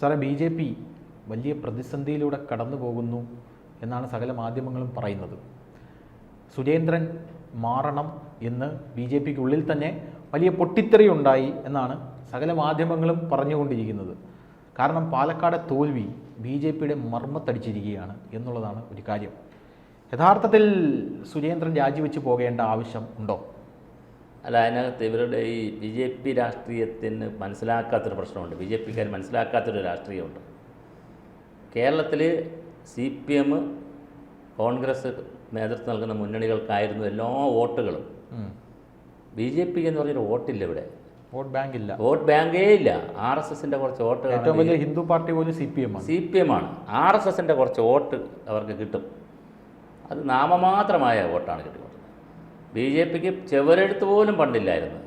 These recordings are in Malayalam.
സാറേ, BJP വലിയ പ്രതിസന്ധിയിലൂടെ കടന്നു പോകുന്നു എന്നാണ് സകല മാധ്യമങ്ങളും പറയുന്നത്. സുരേന്ദ്രൻ മാറണം എന്ന് BJPക്കുള്ളിൽ തന്നെ വലിയ പൊട്ടിത്തെറി ഉണ്ടായി എന്നാണ് സകല മാധ്യമങ്ങളും പറഞ്ഞുകൊണ്ടിരിക്കുന്നത്. കാരണം പാലക്കാട് തോൽവി BJPയുടെ മർമ്മത്തടിച്ചിരിക്കുകയാണ് എന്നുള്ളതാണ് ഒരു കാര്യം. യഥാർത്ഥത്തിൽ സുരേന്ദ്രൻ രാജിവെച്ച് പോകേണ്ട ആവശ്യം ഉണ്ടോ? അല്ല, അതിനകത്ത് ഇവരുടെ ഈ BJP രാഷ്ട്രീയത്തിന് മനസ്സിലാക്കാത്തൊരു പ്രശ്നമുണ്ട്. BJPക്കാർ മനസ്സിലാക്കാത്തൊരു രാഷ്ട്രീയമുണ്ട്. കേരളത്തിൽ CPM, കോൺഗ്രസ് നേതൃത്വം നൽകുന്ന മുന്നണികൾക്കായിരുന്നു എല്ലാ വോട്ടുകളും. BJPക്ക് എന്ന് പറഞ്ഞൊരു വോട്ടില്ല ഇവിടെ. വോട്ട് ബാങ്ക് ഇല്ല, വോട്ട് ബാങ്കേ ഇല്ല. RSSൻ്റെ കുറച്ച് വോട്ടുകൾ. ഏറ്റവും വലിയ ഹിന്ദു പാർട്ടി പോലും CPM ആണ്. RSSൻ്റെ കുറച്ച് വോട്ട് അവർക്ക് കിട്ടും. അത് നാമമാത്രമായ വോട്ടാണ് കിട്ടുന്നത്. BJPക്ക് ചെവരെടുത്ത് പോലും പണ്ടില്ലായിരുന്നു.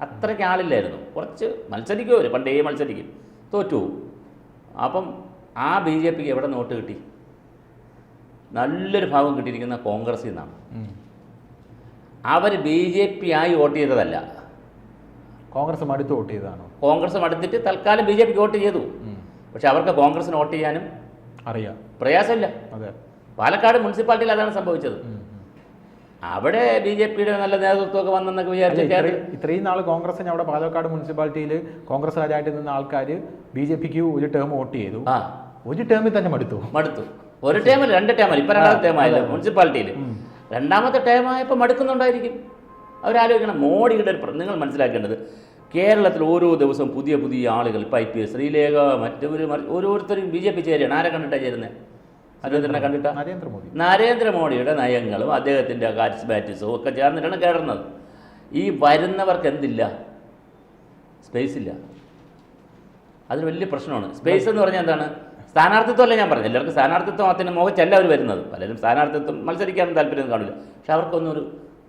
അത്രയ്ക്ക് ആളില്ലായിരുന്നു. കുറച്ച് മത്സരിക്കും, അവർ പണ്ടേ മത്സരിക്കും, തോറ്റു. അപ്പം ആ BJPക്ക് എവിടെ നിന്ന് വോട്ട് കിട്ടി? നല്ലൊരു ഭാഗം കിട്ടിയിരിക്കുന്ന കോൺഗ്രസിൽ നിന്നാണ്. അവർ BJP ആയി വോട്ട് ചെയ്തതല്ല, കോൺഗ്രസ് മടുത്ത് വോട്ട് ചെയ്തതാണോ? കോൺഗ്രസ് മടുത്തിട്ട് തൽക്കാലം BJPക്ക് വോട്ട് ചെയ്തു. പക്ഷെ അവർക്ക് കോൺഗ്രസിന് വോട്ട് ചെയ്യാനും അറിയാം, പ്രയാസമില്ല. അതെ, പാലക്കാട് മുനിസിപ്പാലിറ്റിയിൽ അതാണ് സംഭവിച്ചത്. അവിടെ BJPയുടെ നല്ല നേതൃത്വമൊക്കെ വന്നെന്നൊക്കെ വിചാരിച്ചാൽ ഇത്രയും നാൾ കോൺഗ്രസിന് അവിടെ പാലക്കാട് മുനിസിപ്പാലിറ്റിയിൽ കോൺഗ്രസ്സുകാരായിട്ട് നിന്ന ആൾക്കാർ BJPക്ക് ഒരു ടേം വോട്ട് ചെയ്തു. ഒരു ടേമിൽ തന്നെ മടുത്തു. ഒരു ടേമിൽ, 2 ടേമല്ല, ഇപ്പം 2ാമത്തെ ടേമായില്ല മുനിസിപ്പാലിറ്റിയിൽ. 2ാമത്തെ ടേമായപ്പോൾ മടുക്കുന്നുണ്ടായിരിക്കും. അവരാലോചിക്കണം. മോഡിയുടെ നിങ്ങൾ മനസ്സിലാക്കേണ്ടത്, കേരളത്തിൽ ഓരോ ദിവസവും പുതിയ പുതിയ ആളുകൾ, ഇപ്പോൾ IPS ശ്രീലേഖ, മറ്റൊരു ഓരോരുത്തരും BJP ചേരുകയാണ്. ആരെ കണ്ടിട്ടാണ് ചേരുന്നത്? സുരേന്ദ്രനെ കണ്ടിട്ടാ? നരേന്ദ്രമോദിയുടെ നയങ്ങളും അദ്ദേഹത്തിൻ്റെ കാരിസ്മാറ്റിക്സും ഒക്കെ ചേർന്നിട്ടാണ് കയറുന്നത്. ഈ വരുന്നവർക്ക് എന്തില്ല? സ്പേസ് ഇല്ല. അതൊരു വലിയ പ്രശ്നമാണ്. സ്പേസ് എന്ന് പറഞ്ഞാൽ എന്താണ്? സ്ഥാനാർത്ഥിത്വമല്ല ഞാൻ പറഞ്ഞു. എല്ലാവർക്കും സ്ഥാനാർത്ഥിത്വത്തിന് മുഖച്ചല്ല അവർ വരുന്നത്. പലരും സ്ഥാനാർത്ഥിത്വം മത്സരിക്കാനും താല്പര്യം കാണില്ല. പക്ഷെ അവർക്കൊന്നും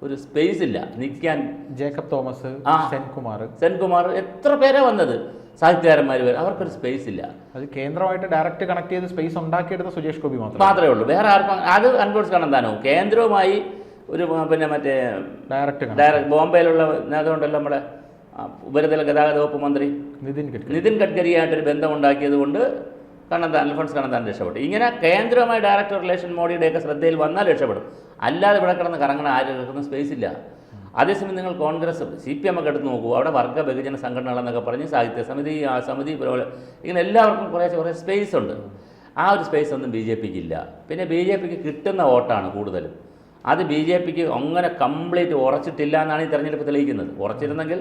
ഒരു സ്പേസ് ഇല്ല നിൽക്കാൻ. ജേക്കബ് തോമസ്, സെൻകുമാർ, എത്ര പേരാ വന്നത്, സാഹിത്യകാരന്മാർ വരെ. അവർക്കൊരു സ്പേസ് ഇല്ല. അത് കേന്ദ്രമായിട്ട് ഡയറക്റ്റ് കണക്ട് ചെയ്ത് സ്പേസ് ഉണ്ടാക്കിയെടുത്ത സുരേഷ് ഗോപി മാത്രമേ ഉള്ളൂ. വേറെ ആർക്കും അത് അൺഫോഴ്സ് കാണാൻ കേന്ദ്രവുമായി ഒരു പിന്നെ മറ്റേ ഡയറക്റ്റ് ബോംബെയിലുള്ള നേതാവുണ്ടല്ലോ, നമ്മുടെ ഉപരിതല ഗതാഗത വകുപ്പ് മന്ത്രി നിതിൻ ഗഡ്കരിയായിട്ടൊരു ബന്ധമുണ്ടാക്കിയത് കൊണ്ട് അൽഫോൺസ് കണ്ണന്താൻ രക്ഷപ്പെട്ടു. ഇങ്ങനെ കേന്ദ്രവുമായി ഡയറക്റ്റ് റിലേഷൻ മോഡിയുടെയൊക്കെ ശ്രദ്ധയിൽ വന്നാൽ രക്ഷപ്പെടും. അല്ലാതെ ഇവിടെ കിടന്ന് കറങ്ങണ ആരും കിടക്കുന്ന സ്പേസ് ഇല്ല. അതേസമയം നിങ്ങൾ കോൺഗ്രസ് CPM ഒക്കെ എടുത്ത് നോക്കൂ. അവിടെ വർഗ്ഗ ബഹുജന സംഘടനകളെന്നൊക്കെ പറഞ്ഞ് സാഹിത്യ സമിതി, ആ സമിതി പോലെ ഇങ്ങനെ എല്ലാവർക്കും കുറേ സ്പേസ് ഉണ്ട്. ആ ഒരു സ്പേസ് ഒന്നും BJPക്ക് ഇല്ല. പിന്നെ BJPക്ക് കിട്ടുന്ന വോട്ടാണ് കൂടുതലും. അത് BJPക്ക് അങ്ങനെ കംപ്ലീറ്റ് ഉറച്ചിട്ടില്ല എന്നാണ് ഈ തെരഞ്ഞെടുപ്പ് തെളിയിക്കുന്നത്. ഉറച്ചിരുന്നെങ്കിൽ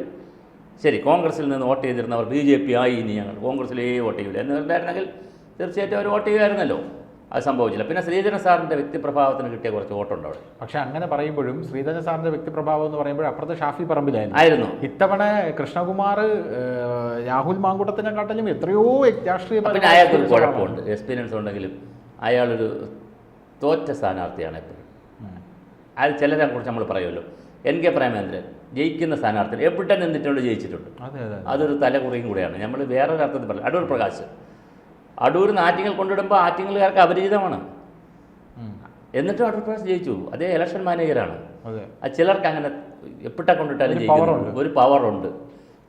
ശരി, കോൺഗ്രസിൽ നിന്ന് വോട്ട് ചെയ്തിരുന്നവർ BJP ആയി, ഇനി ഞങ്ങൾ കോൺഗ്രസിലേ വോട്ട് ചെയ്യില്ല എന്നുണ്ടായിരുന്നെങ്കിൽ തീർച്ചയായിട്ടും അവർ വോട്ട് ചെയ്യുമായിരുന്നല്ലോ. അത് സംഭവിച്ചില്ല. പിന്നെ ശ്രീധരൻ സാറിൻ്റെ വ്യക്തിപ്രഭാവത്തിന് കിട്ടിയ കുറച്ച് വോട്ടുണ്ട് അവിടെ. പക്ഷെ അങ്ങനെ പറയുമ്പോഴും ശ്രീധരൻ സാറിൻ്റെ വ്യക്തിപ്രഭാവം എന്ന് പറയുമ്പോൾ അപ്പുറത്തെ ഷാഫി പറമ്പിലായിരുന്നു. ഇത്തവണ കൃഷ്ണകുമാർ രാഹുൽ മാങ്കൂട്ടത്തിനെക്കാട്ടിലും എത്രയോ രാഷ്ട്രീയ. പിന്നെ അയാൾക്കൊരു കുഴപ്പമുണ്ട്, എക്സ്പീരിയൻസ് ഉണ്ടെങ്കിലും അയാളൊരു തോറ്റ സ്ഥാനാർത്ഥിയാണ് എപ്പോഴും. അത് ചിലരെ കുറിച്ച് നമ്മൾ പറയുമല്ലോ. NK പ്രേമേന്ദ്രൻ ജയിക്കുന്ന സ്ഥാനാർത്ഥി എവിടെ നിന്നിട്ടുണ്ട്, ജയിച്ചിട്ടുണ്ട്. അതൊരു തലകുറിയും കൂടെയാണ്. നമ്മൾ വേറൊരു അർത്ഥത്തിൽ പറയും. അടൂർ പ്രകാശ്, അടൂർ ആറ്റിങ്ങൽ കൊണ്ടിടുമ്പോൾ ആറ്റിങ്ങലുകാർക്ക് അപരിചിതമാണ്. എന്നിട്ടും അടൂർ പ്രകാശ് ജയിച്ചു. അതേ ഇലക്ഷൻ മാനേജറാണ്. അത് ചിലർക്ക് അങ്ങനെ എവിടെ കൊണ്ടിട്ടാലും ജയിക്കും, ഒരു പവറുണ്ട്.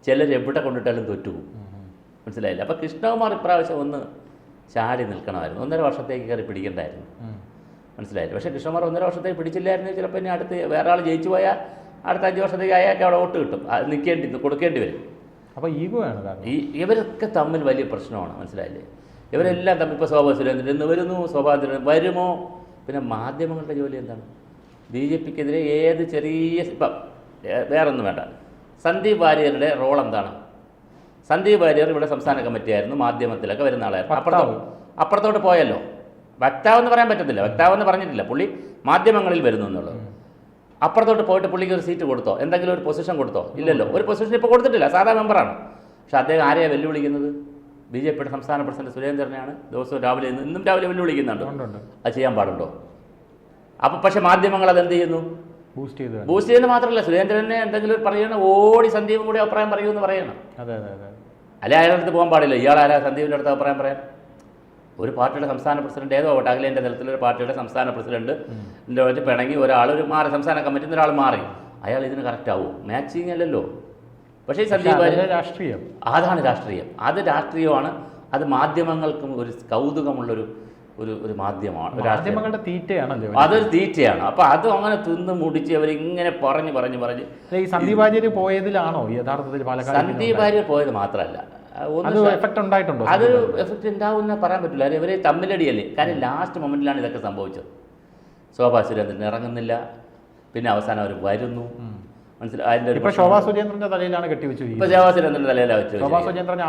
ചിലർ എവിടെ കൊണ്ടിട്ടാലും തോറ്റു. മനസ്സിലായില്ല. അപ്പോൾ കൃഷ്ണകുമാർ ഇപ്രാവശ്യം ഒന്ന് ചാടി നിൽക്കണമായിരുന്നു. 1.5 വർഷത്തേക്ക് കയറി പിടിക്കണ്ടായിരുന്നു. മനസ്സിലായില്ല. പക്ഷേ കൃഷ്ണകുമാർ 1.5 വർഷത്തേക്ക് പിടിച്ചില്ലായിരുന്നു. ചിലപ്പോൾ ഇനി അടുത്ത് വേറെ ആൾ ജയിച്ചു പോയാൽ അടുത്ത 5 വർഷത്തേക്ക് അയാൾക്ക് അവിടെ വോട്ട് കിട്ടും. അത് കൊടുക്കേണ്ടി വരും. അപ്പോൾ ഈഗോ ആണ്. ഇവരൊക്കെ തമ്മിൽ വലിയ പ്രശ്നമാണ്. മനസ്സിലായില്ലേ? ഇവരെല്ലാം തമ്മിൽ ഇപ്പോൾ സുരേന്ദ്രൻ എന്ന് വരുന്നു, സുരേന്ദ്രൻ വരുമോ? പിന്നെ മാധ്യമങ്ങളുടെ ജോലി എന്താണ്? BJPക്കെതിരെ ഏത് ചെറിയ ഇപ്പം വേറൊന്നും വേണ്ട, സന്ദീപ് വാര്യരുടെ റോൾ എന്താണ്? സന്ദീപ് വാര്യർ ഇവിടെ സംസ്ഥാന കമ്മിറ്റി ആയിരുന്നു, മാധ്യമത്തിലൊക്കെ വരുന്ന ആളായിരുന്നു. അപ്പുറത്തോട്ട് പോയല്ലോ. വക്താവെന്ന് പറയാൻ പറ്റത്തില്ല, വക്താവെന്ന് പറഞ്ഞിട്ടില്ല. പുള്ളി മാധ്യമങ്ങളിൽ വരുന്നു എന്നുള്ളത്. അപ്പുറത്തോട്ട് പോയിട്ട് പുള്ളിക്ക് ഒരു സീറ്റ് കൊടുത്തോ, എന്തെങ്കിലും ഒരു പൊസിഷൻ കൊടുത്തോ? ഇല്ലല്ലോ. ഒരു പൊസിഷൻ ഇപ്പോൾ കൊടുത്തിട്ടില്ല, സാധാ മെമ്പറാണ്. പക്ഷെ അദ്ദേഹം ആരെയാണ് വെല്ലുവിളിക്കുന്നത്? BJPയുടെ സംസ്ഥാന പ്രസിഡന്റ് സുരേന്ദ്രനെയാണ്. ദിവസവും രാവിലെ ഇന്നും രാവിലെ വെല്ലുവിളിക്കുന്നുണ്ട്. അത് ചെയ്യാൻ പാടുണ്ടോ? അപ്പം പക്ഷേ മാധ്യമങ്ങൾ അതെന്ത് ചെയ്യുന്നു? ബൂസ്റ്റ് ചെയ്യുന്നത് മാത്രമല്ല, സുരേന്ദ്രനെ എന്തെങ്കിലും പറയണം, ഓടി സന്ദീപും കൂടി അഭിപ്രായം പറയുമെന്ന് പറയണം. അല്ലെ അയാളുടെ അടുത്ത് പോകാൻ പാടില്ല. ഇയാളാരാ സന്ദീപിൻ്റെ അടുത്ത് അഭിപ്രായം പറയാൻ? ഒരു പാർട്ടിയുടെ സംസ്ഥാന പ്രസിഡന്റ് ഏതോ അഖിലേന്ത്യാ തലത്തിലൊരു പാർട്ടിയുടെ സംസ്ഥാന പ്രസിഡന്റ് വെച്ച് പിണങ്ങി ഒരു മാറി, സംസ്ഥാന കമ്മിറ്റിയിൽ നിന്ന് ഒരാൾ മാറി, അയാൾ ഇതിന് കറക്റ്റ് ആവും? മാച്ചിങ് അല്ലല്ലോ. പക്ഷേ സന്ദീപ് രാഷ്ട്രീയം, അതാണ് രാഷ്ട്രീയം. അത് രാഷ്ട്രീയമാണ്. അത് മാധ്യമങ്ങൾക്കും ഒരു കൗതുകമുള്ളൊരു ഒരു മാധ്യമമാണ്, ഒരു രാഷ്ട്രീയം. മാധ്യമങ്ങളുടെ തീറ്റയാണല്ലോ. അതൊരു തീറ്റയാണ്. അപ്പോൾ അതും അങ്ങനെ തിന്ന് മുടിച്ച് അവരിങ്ങനെ പറഞ്ഞ് ഈ സന്ദീപ് വാര്യർ പോയതിലാണോ യഥാർത്ഥത്തിൽ പാലക്കാട്? സന്ദീപ് വാര്യർ പോയത് മാത്രമല്ല, എഫക്ട് ഉണ്ടായിട്ടുണ്ടോ? അതൊരു എഫക്റ്റ് ഉണ്ടാവുമെന്ന് പറയാൻ പറ്റില്ല. ഇവർ തമ്മിലടിയല്ലേ. കാരണം ലാസ്റ്റ് മൊമെന്റിലാണ് ഇതൊക്കെ സംഭവിച്ചത്. ശോഭാ സുരേന്ദ്രൻ ഇറങ്ങുന്നില്ല, പിന്നെ അവസാനം അവർ വരുന്നു. മനസ്സിലായി. ശോഭാ സുരേന്ദ്രന്റെ തലയിലാണ് കെട്ടിവെച്ചു. ഇപ്പൊ ശോഭാ സുരേന്ദ്രന്റെ തലയിലാണ് വെച്ചു. ശോഭാ സുരേന്ദ്രൻ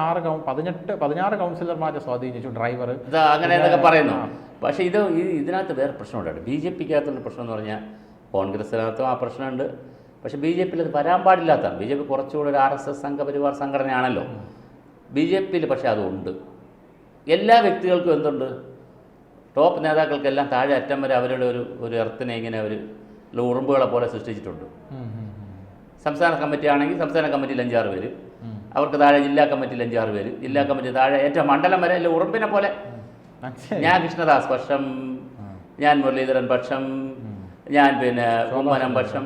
16 കൗൺസിലർമാരെ സ്വാധീനിച്ചു, ഡ്രൈവർ അങ്ങനെ എന്നൊക്കെ പറയുന്നു. പക്ഷേ ഇതിനകത്ത് വേറെ പ്രശ്നമുണ്ടായിട്ട്, ബി ജെ പിക്കകത്തുള്ള പ്രശ്നം എന്ന് പറഞ്ഞാൽ കോൺഗ്രസിനകത്തും ആ പ്രശ്നമുണ്ട്. പക്ഷേ ബി ജെ പിയിൽ അത് വരാൻ പാടില്ലാത്തതാണ്. ബി ജെ പി കുറച്ചുകൂടി ഒരു RSS സംഘപരിവാർ സംഘടനയാണല്ലോ. ബി ജെ പിയിൽ പക്ഷേ അതുണ്ട്. എല്ലാ വ്യക്തികൾക്കും എന്തുണ്ട്, ടോപ്പ് നേതാക്കൾക്കെല്ലാം താഴെ അറ്റം വരെ അവരുടെ ഒരു എർത്തിനെ ഇങ്ങനെ ഒരു ഉറുമ്പുകളെ പോലെ സൃഷ്ടിച്ചിട്ടുണ്ട്. സംസ്ഥാന കമ്മിറ്റി ആണെങ്കിൽ സംസ്ഥാന കമ്മിറ്റിയിൽ 5-6 പേര്, അവർക്ക് താഴെ ജില്ലാ കമ്മിറ്റിയിൽ 5-6 പേര്, ജില്ലാ കമ്മിറ്റി താഴെ ഏറ്റവും മണ്ഡലം വരെ അല്ല ഉറുമ്പിനെ പോലെ. ഞാൻ കൃഷ്ണദാസ് പക്ഷം, ഞാൻ മുരളീധരൻ പക്ഷം, ഞാൻ പിന്നെ കുമ്മനം പക്ഷം,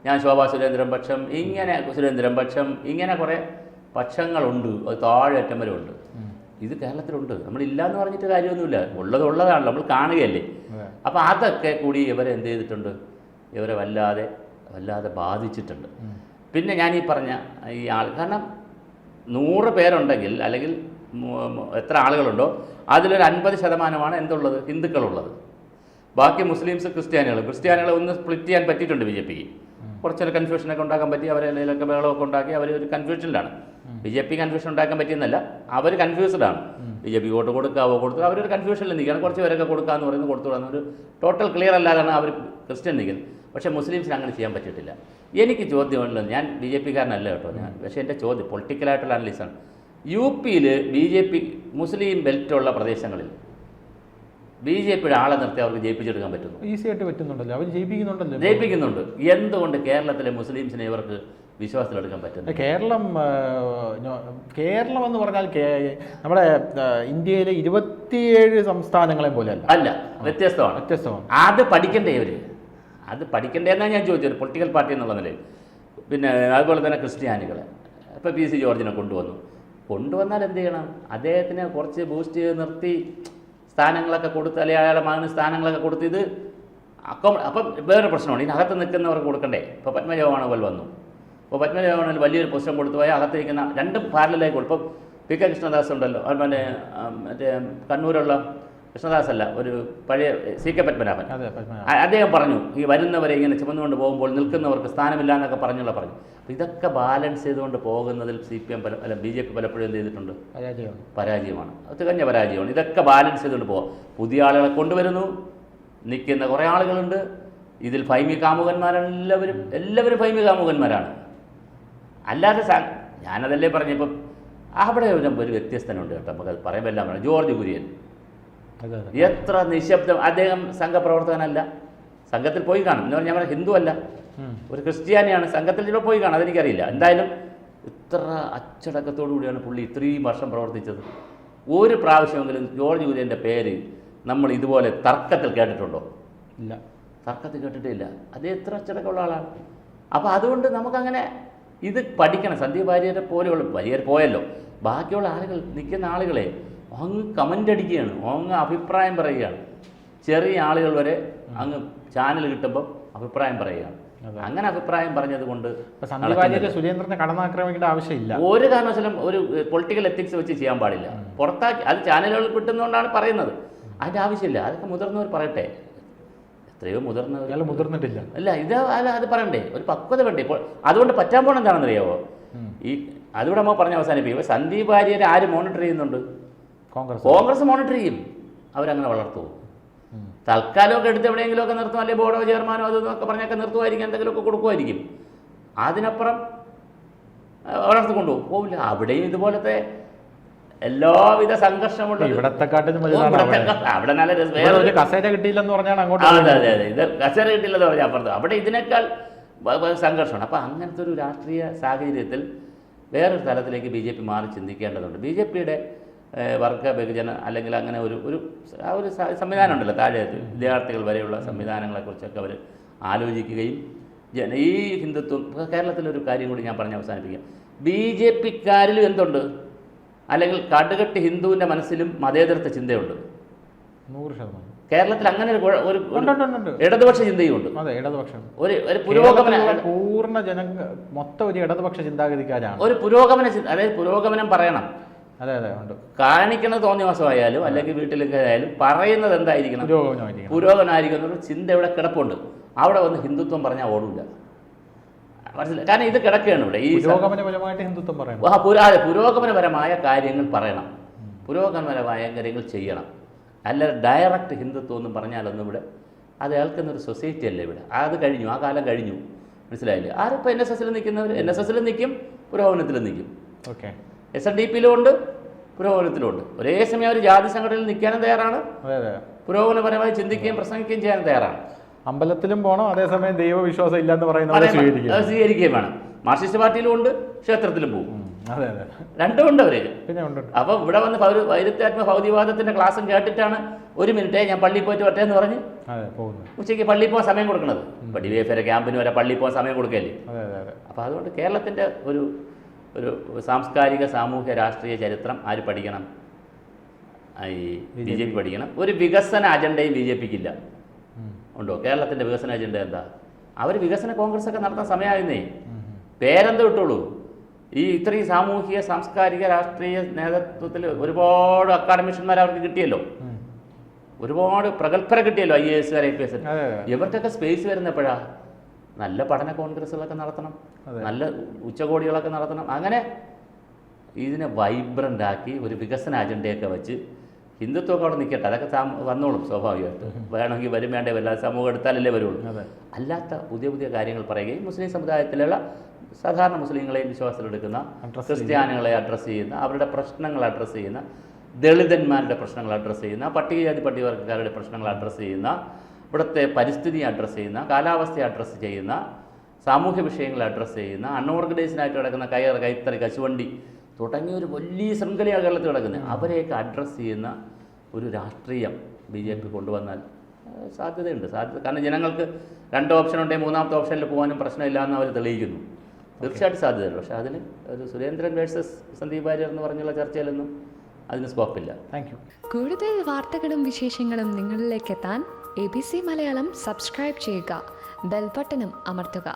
ഞാൻ ശോഭാ സുരേന്ദ്രൻ പക്ഷം, ഇങ്ങനെ സുരേന്ദ്രൻ പക്ഷം, ഇങ്ങനെ കുറേ പക്ഷങ്ങളുണ്ട്. അത് താഴെ അറ്റം വരെ ഉണ്ട്. ഇത് കേരളത്തിലുണ്ട്. നമ്മളില്ല എന്ന് പറഞ്ഞിട്ട് കാര്യമൊന്നുമില്ല, ഉള്ളതാണല്ലോ, നമ്മൾ കാണുകയല്ലേ. അപ്പോൾ അതൊക്കെ കൂടി ഇവരെ എന്ത് ചെയ്തിട്ടുണ്ട്, ഇവരെ വല്ലാതെ ബാധിച്ചിട്ടുണ്ട്. പിന്നെ ഞാൻ ഈ പറഞ്ഞ ഈ കാരണം 100 പേരുണ്ടെങ്കിൽ അല്ലെങ്കിൽ എത്ര ആളുകളുണ്ടോ അതിലൊരു 50% എന്തുള്ളത്, ഹിന്ദുക്കളുള്ളത്. ബാക്കി മുസ്ലിംസ്, ക്രിസ്ത്യാനികളെ ഒന്ന് സ്പ്ലിറ്റ് ചെയ്യാൻ പറ്റിയിട്ടുണ്ട് ബി ജെ പിക്ക്. കുറച്ചൊരു കൺഫ്യൂഷനൊക്കെ ഉണ്ടാക്കാൻ പറ്റി, അവരെല്ലാം ബഹളമൊക്കെ ഉണ്ടാക്കി അവരൊരു കൺഫ്യൂഷനിലാണ്. ബി ജെ പി കൺഫ്യൂഷൻ ഉണ്ടാക്കാൻ പറ്റിയെന്നല്ല, അവർ കൺഫ്യൂസ്ഡാണ്. ബി ജെ പി വോട്ട് കൊടുക്കാവോ കൊടുക്കുക, അവരൊരു കൺഫ്യൂഷനിൽ നിൽക്കുകയാണ്. കുറച്ച് പേരൊക്കെ കൊടുക്കാമെന്ന് പറയുന്നത് കൊടുത്തു വിടുന്ന ഒരു ടോട്ടൽ ക്ലിയർ അല്ലാതാണ് അവർ ക്രിസ്ത്യൻ നിൽക്കുന്നത്. പക്ഷേ മുസ്ലിംസിന് അങ്ങനെ ചെയ്യാൻ പറ്റിയിട്ടില്ല. എനിക്ക് ചോദ്യമുള്ളത്, ഞാൻ ബി ജെ പിക്കാരനല്ല കേട്ടോ ഞാൻ, പക്ഷേ എൻ്റെ ചോദ്യം പൊളിറ്റിക്കലായിട്ടുള്ള അനലിസാണ്. യു പിയിൽ ബി ജെ പി മുസ്ലിം ബെൽറ്റുള്ള പ്രദേശങ്ങളിൽ ബി ജെ പിയുടെ ആളെ നിർത്തി അവർക്ക് ജയിപ്പിച്ചെടുക്കാൻ പറ്റുന്നു. ഈസി ആയിട്ട് പറ്റുന്നുണ്ടല്ലോ, അവർ ജയിപ്പിക്കുന്നുണ്ട്. എന്തുകൊണ്ട് കേരളത്തിലെ മുസ്ലിംസിനെ ഇവർക്ക് വിശ്വാസത്തിലെടുക്കാൻ പറ്റുന്നു? കേരളം എന്ന് പറഞ്ഞാൽ നമ്മുടെ ഇന്ത്യയിലെ 27 സംസ്ഥാനങ്ങളെ പോലെ അല്ല, വ്യത്യസ്തമാണ്. അത് പഠിക്കണ്ടേ ഇവർ? അത് പഠിക്കണ്ടേന്നാണ് ഞാൻ ചോദിച്ചത്, പൊളിറ്റിക്കൽ പാർട്ടി എന്നുള്ള നിലയിൽ. പിന്നെ അതുപോലെ തന്നെ ക്രിസ്ത്യാനികളെ ഇപ്പോൾ PC ജോർജിനെ കൊണ്ടുവന്നാൽ എന്ത് ചെയ്യണം, അദ്ദേഹത്തിന് കുറച്ച് ബൂസ്റ്റ് ചെയ്ത് നിർത്തി സ്ഥാനങ്ങളൊക്കെ കൊടുത്ത്, അല്ലെങ്കിൽ അയാളെ മകന് സ്ഥാനങ്ങളൊക്കെ കൊടുത്ത്, ഇത് അപ്പം വേറെ പ്രശ്നമാണ്. ഇതിനകത്ത് നിൽക്കുന്നവർക്ക് കൊടുക്കണ്ടേ? ഇപ്പോൾ പത്മജവാണവൽ വന്നു. അപ്പോൾ പത്മജവാണവൽ വലിയൊരു പൊസിഷൻ കൊടുത്തു പോയാൽ അകത്തിരിക്കുന്ന 2 പാരലായി കൊടുക്കും. ഇപ്പോൾ PK കൃഷ്ണദാസ് ഉണ്ടല്ലോ, അതുപോലെ മറ്റേ കണ്ണൂരുള്ള കൃഷ്ണദാസ് അല്ല, ഒരു പഴയ CK പത്മനാഭൻ, അദ്ദേഹം പറഞ്ഞു ഈ വരുന്നവരെ ഇങ്ങനെ ചുമന്നുകൊണ്ട് പോകുമ്പോൾ നിൽക്കുന്നവർക്ക് സ്ഥാനമില്ല എന്നൊക്കെ പറഞ്ഞു. അപ്പോൾ ഇതൊക്കെ ബാലൻസ് ചെയ്തുകൊണ്ട് പോകുന്നതിൽ CPM അല്ല BJP പലപ്പോഴും എന്ത് ചെയ്തിട്ടുണ്ട്, പരാജയമാണ്. തികഞ്ഞ പരാജയമാണ്. ഇതൊക്കെ ബാലൻസ് ചെയ്തുകൊണ്ട് പോകാം. പുതിയ ആളുകളെ കൊണ്ടുവരുന്നു, നിൽക്കുന്ന കുറേ ആളുകളുണ്ട്. ഇതിൽ ഫൈമി കാമുകന്മാരാണ് എല്ലാവരും ഫൈമി കാമുകന്മാരാണ്. അല്ലാതെ ഞാനതല്ലേ പറഞ്ഞപ്പോൾ അവിടെ ഒരു വ്യത്യസ്തനുണ്ട് കേട്ടോ, നമുക്കത് പറയുമ്പോൾ എല്ലാം വേണം. ജോർജ് കുര്യൻ എത്ര നിശബ്ദം. അദ്ദേഹം സംഘപ്രവർത്തകനല്ല, സംഘത്തിൽ പോയി കാണും എന്ന് പറഞ്ഞാൽ ഹിന്ദു അല്ല, ഒരു ക്രിസ്ത്യാനിയാണ്. സംഘത്തിൽ ചിലപ്പോൾ പോയി കാണും, അതെനിക്കറിയില്ല. എന്തായാലും ഇത്ര അച്ചടക്കത്തോടു കൂടിയാണ് പുള്ളി ഇത്രയും വർഷം പ്രവർത്തിച്ചത്. ഒരു പ്രാവശ്യമെങ്കിലും ജോർജ് കുര്യൻ്റെ പേര് നമ്മൾ ഇതുപോലെ തർക്കത്തിൽ കേട്ടിട്ടുണ്ടോ? ഇല്ല, തർക്കത്തിൽ കേട്ടിട്ടേ ഇല്ല. അദ്ദേഹം എത്ര അച്ചടക്കമുള്ള ആളാണ്. അപ്പോൾ അതുകൊണ്ട് നമുക്കങ്ങനെ ഇത് പഠിക്കണം. സന്ദീപ് വാര്യരെ പോലെയുള്ള, വാര്യർ പോയല്ലോ, ബാക്കിയുള്ള ആളുകൾ നിൽക്കുന്ന ആളുകളെ അങ്ങ് കമൻ്റ് അടിക്കുകയാണ്, അങ്ങ് അഭിപ്രായം പറയുകയാണ്. ചെറിയ ആളുകൾ വരെ അങ്ങ് ചാനൽ കിട്ടുമ്പോൾ അഭിപ്രായം പറയുകയാണ്. അങ്ങനെ അഭിപ്രായം പറഞ്ഞത് കൊണ്ട് സുരേന്ദ്രനെ കടന്നാക്രമിക്കേണ്ട ആവശ്യമില്ല. ഒരു കാരണവശാലും ഒരു പൊളിറ്റിക്കൽ എത്തിക്സ് വെച്ച് ചെയ്യാൻ പാടില്ല. പുറത്താക്കി അത് ചാനലുകളിൽ കിട്ടുന്നതുകൊണ്ടാണ് പറയുന്നത്. അതിൻ്റെ ആവശ്യമില്ല. അതൊക്കെ മുതിർന്നവർ പറയട്ടെ. എത്രയോ മുതിർന്നിട്ടില്ല. അല്ല, അത് പറയണ്ടേ, ഒരു പക്വത വേണ്ടേ. ഇപ്പോൾ അതുകൊണ്ട് പറ്റാൻ പോകണം എന്താണെന്നറിയാവോ, അതുകൂടെ നമ്മൾ പറഞ്ഞ് അവസാനിപ്പിക്കും. സന്ദീപ് വാര്യരെ ആര് മോണിറ്റർ ചെയ്യുന്നുണ്ട്? കോൺഗ്രസ് മോണിറ്റർ ചെയ്യും. അവരങ്ങനെ വളർത്തുമോ? തൽക്കാലമൊക്കെ എടുത്ത് എവിടെയെങ്കിലുമൊക്കെ നിർത്തും, അല്ലെങ്കിൽ ബോർഡോ ചെയർമാനോ അതൊക്കെ പറഞ്ഞൊക്കെ നിർത്തുമായിരിക്കും, എന്തെങ്കിലുമൊക്കെ കൊടുക്കുമായിരിക്കും. അതിനപ്പുറം വളർത്തിക്കൊണ്ടുപോകും, പോവില്ല. അവിടെയും ഇതുപോലത്തെ എല്ലാവിധ സംഘർഷമുള്ള അവിടെ നല്ല കസേര കിട്ടിയില്ലെന്ന് പറഞ്ഞാൽ അങ്ങോട്ട്. അതെ, ഇത് കസേര കിട്ടിയില്ലെന്ന് പറഞ്ഞാൽ അപ്പുറത്ത് അവിടെ ഇതിനേക്കാൾ സംഘർഷമാണ്. അപ്പോൾ അങ്ങനത്തെ ഒരു രാഷ്ട്രീയ സാഹചര്യത്തിൽ വേറൊരു തലത്തിലേക്ക് BJP മാറി ചിന്തിക്കേണ്ടതുണ്ട്. BJPയുടെ വർഗ വിഭജന അല്ലെങ്കിൽ അങ്ങനെ ഒരു സംവിധാനം ഉണ്ടല്ലോ, താഴെ വിദ്യാർത്ഥികൾ വരെയുള്ള സംവിധാനങ്ങളെക്കുറിച്ചൊക്കെ അവർ ആലോചിക്കുകയും ഈ ഹിന്ദുത്വം കേരളത്തിലൊരു കാര്യം കൂടി ഞാൻ പറഞ്ഞ് അവസാനിപ്പിക്കാം. BJPക്കാരിലും എന്തുണ്ട്, അല്ലെങ്കിൽ കടുകട്ടി ഹിന്ദുവിൻ്റെ മനസ്സിലും മതേതരത്വ ചിന്തയുണ്ട്. 100%. കേരളത്തിൽ അങ്ങനെ ഒരു ഉണ്ട്. ഇടതുപക്ഷ ചിന്തയുണ്ട്. അതെ, ഇടതുപക്ഷം. ഒരു പുരോഗമന പൂർണ്ണ മൊത്തം ഒരു ഇടതുപക്ഷ ചിന്താഗതിക്കാരാണ്. ഒരു പുരോഗമന അതായത് പുരോഗമനം പറയണം. അതെ അതെ ഉണ്ട്. കാണിക്കുന്നത് തോന്നിവാസമായാലും അല്ലെങ്കിൽ വീട്ടിലൊക്കെ ആയാലും പറയുന്നത് എന്തായിരിക്കണം? പുരോഗമനമായിരിക്കും എന്നൊരു ചിന്ത ഇവിടെ കിടപ്പുണ്ട്. അവിടെ വന്ന് ഹിന്ദുത്വം പറഞ്ഞാൽ ഓടില്ല. മനസ്സിലായി? കാരണം ഇത് കിടക്കുകയാണ് ഇവിടെ. ഈ പുരോഗമനപരമായിട്ട് ഹിന്ദുത്വം പറയണം. പുരോഗമനപരമായ കാര്യങ്ങൾ പറയണം, പുരോഗമനപരമായ കാര്യങ്ങൾ ചെയ്യണം. അല്ല ഡയറക്റ്റ് ഹിന്ദുത്വം എന്നും പറഞ്ഞാലൊന്നും ഇവിടെ അത് ഏൽക്കുന്നൊരു സൊസൈറ്റി അല്ല ഇവിടെ. അത് കഴിഞ്ഞു, ആ കാലം കഴിഞ്ഞു. മനസ്സിലായില്ലേ? ആരിപ്പോൾ NSSൽ നിൽക്കുന്നവർ NSSലും നിൽക്കും, പുരോഗമനത്തിലും നിൽക്കും. ഓക്കെ. SNDPയിലും ഉണ്ട്, പുരോഗമനത്തിലും ഉണ്ട്. ഒരേ സമയം ഒരു ജാതി സംഘടനയിൽ നിൽക്കാനും തയ്യാറാണ്, പുരോഗമനപരമായി ചിന്തിക്കുകയും പ്രസംഗിക്കുകയും ചെയ്യാൻ തയ്യാറാണ്. അമ്പലത്തിലും പോകണം, അതേസമയം ദൈവവിശ്വാസം ഇല്ലെന്ന് പറയുന്നത് സ്വീകരിക്കുകയും വേണം. മാർക്സിസ്റ്റ് പാർട്ടിയിലും ഉണ്ട്, ക്ഷേത്രത്തിലും പോകും. അതെ അതെ, രണ്ടും ഉണ്ട് അവര്. പിന്നെ ഉണ്ട്. അപ്പം ഇവിടെ വന്ന് വൈരുദ്ധ്യാത്മക ഭൗതികവാദത്തിന്റെ ക്ലാസ്സും കേട്ടിട്ടാണ് 1 മിനിറ്റ് ഞാൻ പള്ളിയിൽ പോയിട്ട് വരട്ടെ എന്ന് പറഞ്ഞ് ഉച്ചയ്ക്ക് പള്ളിയിൽ പോകാൻ സമയം കൊടുക്കുന്നത്. ഇപ്പം DYFI ക്യാമ്പിന് വരെ പള്ളിയിൽ പോകാൻ സമയം കൊടുക്കല്ലേ. അപ്പം അതുകൊണ്ട് കേരളത്തിന്റെ ഒരു സാംസ്കാരിക സാമൂഹ്യ രാഷ്ട്രീയ ചരിത്രം ആര് പഠിക്കണം? ഈ BJP പഠിക്കണം. ഒരു വികസന അജണ്ടയും BJPക്കില്ല. ഉണ്ടോ? കേരളത്തിന്റെ വികസന അജണ്ട എന്താ? അവർ വികസന കോൺഗ്രസ് ഒക്കെ നടത്താൻ സമയമായിരുന്നേ. പേരെന്ത് വിട്ടുള്ളൂ. ഈ ഇത്രയും സാമൂഹിക സാംസ്കാരിക രാഷ്ട്രീയ നേതൃത്വത്തിൽ ഒരുപാട് അക്കാഡമിഷ്യന്മാർ അവർക്ക് കിട്ടിയല്ലോ, ഒരുപാട് പ്രഗത്ഭരെ കിട്ടിയല്ലോ, IAS IPS. ഇവർക്കൊക്കെ സ്പേസ് വരുന്നപ്പോഴാ നല്ല പഠന കോൺഗ്രസ്സുകളൊക്കെ നടത്തണം, നല്ല ഉച്ചകോടികളൊക്കെ നടത്തണം. അങ്ങനെ ഇതിനെ വൈബ്രൻ്റ് ആക്കി ഒരു വികസന അജണ്ടയൊക്കെ വെച്ച് ഹിന്ദുത്വമൊക്കെ അവിടെ നിൽക്കട്ടെ, അതൊക്കെ വന്നോളും സ്വാഭാവികമായിട്ട്. വേണമെങ്കിൽ വരും, വേണ്ടേ വരില്ല, സമൂഹം എടുത്താലല്ലേ വരുള്ളൂ. അല്ലാത്ത പുതിയ കാര്യങ്ങൾ പറയുകയും മുസ്ലിം സമുദായത്തിലുള്ള സാധാരണ മുസ്ലിങ്ങളെയും വിശ്വാസത്തിലെടുക്കുന്ന, ക്രിസ്ത്യാനികളെ അഡ്രസ്സ് ചെയ്യുന്ന, അവരുടെ പ്രശ്നങ്ങൾ അഡ്രസ്സ് ചെയ്യുന്ന, ദളിതന്മാരുടെ പ്രശ്നങ്ങൾ അഡ്രസ്സ് ചെയ്യുന്ന, പട്ടികജാതി പട്ടികവർഗക്കാരുടെ പ്രശ്നങ്ങൾ അഡ്രസ്സ് ചെയ്യുന്ന, ഇവിടുത്തെ പരിസ്ഥിതിയെ അഡ്രസ്സ് ചെയ്യുന്ന, കാലാവസ്ഥയെ അഡ്രസ്സ് ചെയ്യുന്ന, സാമൂഹ്യ വിഷയങ്ങളെ അഡ്രസ്സ് ചെയ്യുന്ന, അൺഓർഗനൈസ്ഡായിട്ട് കിടക്കുന്ന കൈത്തറി, കശുവണ്ടി തുടങ്ങിയ ഒരു വലിയ ശൃംഖലയാണ് കേരളത്തിൽ കിടക്കുന്നത്. അവരെയൊക്കെ അഡ്രസ്സ് ചെയ്യുന്ന ഒരു രാഷ്ട്രീയം BJP കൊണ്ടുവന്നാൽ സാധ്യതയുണ്ട്. കാരണം ജനങ്ങൾക്ക് 2 ഓപ്ഷൻ ഉണ്ടെങ്കിൽ 3ാമത്തെ ഓപ്ഷനിൽ പോകാനും പ്രശ്നമില്ല എന്ന് അവർ തെളിയിക്കുന്നു. തീർച്ചയായിട്ടും സാധ്യതയുണ്ട്. പക്ഷേ അതിന് ഒരു സുരേന്ദ്രൻ വേഴ്സസ് സന്ദീപ് വാര്യർ എന്ന് പറഞ്ഞുള്ള ചർച്ചയിലൊന്നും അതിന് സ്കോപ്പില്ല. Thank you. കൂടുതൽ വാർത്തകളും വിശേഷങ്ങളും നിങ്ങളിലേക്ക് എത്താൻ ABC മലയാളം സബ്സ്ക്രൈബ് ചെയ്യുക, ബെൽ ബട്ടണും അമർത്തുക.